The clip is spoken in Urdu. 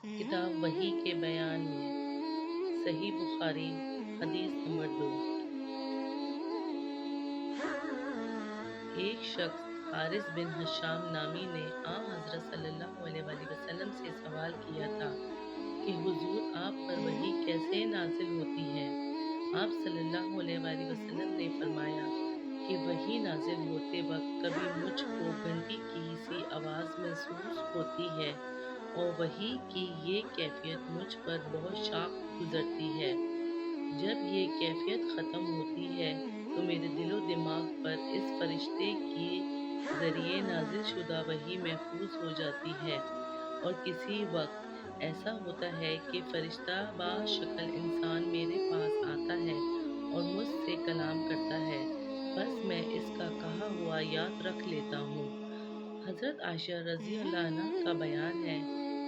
کتاب وحی کے بیان میں صحیح بخاری حدیث نمبر 2۔ ایک شخص حارث بن حشام نامی نے حضرت صلی اللہ علیہ وآلہ وسلم سے سوال کیا تھا کہ حضور آپ پر وحی کیسے نازل ہوتی ہے؟ آپ صلی اللہ علیہ وآلہ وسلم نے فرمایا کہ وحی نازل ہوتے وقت کبھی مجھ کو گھنٹی کی سی آواز محسوس ہوتی ہے اور وحی کی یہ کیفیت مجھ پر بہت شاق گزرتی ہے۔ جب یہ کیفیت ختم ہوتی ہے تو میرے دل و دماغ پر اس فرشتے کے ذریعے نازل شدہ وحی محفوظ ہو جاتی ہے، اور کسی وقت ایسا ہوتا ہے کہ فرشتہ بشکل انسان میرے پاس آتا ہے اور مجھ سے کلام کرتا ہے، بس میں اس کا کہا ہوا یاد رکھ لیتا ہوں۔ حضرت عائشہ رضی اللہ عنہا کا بیان ہے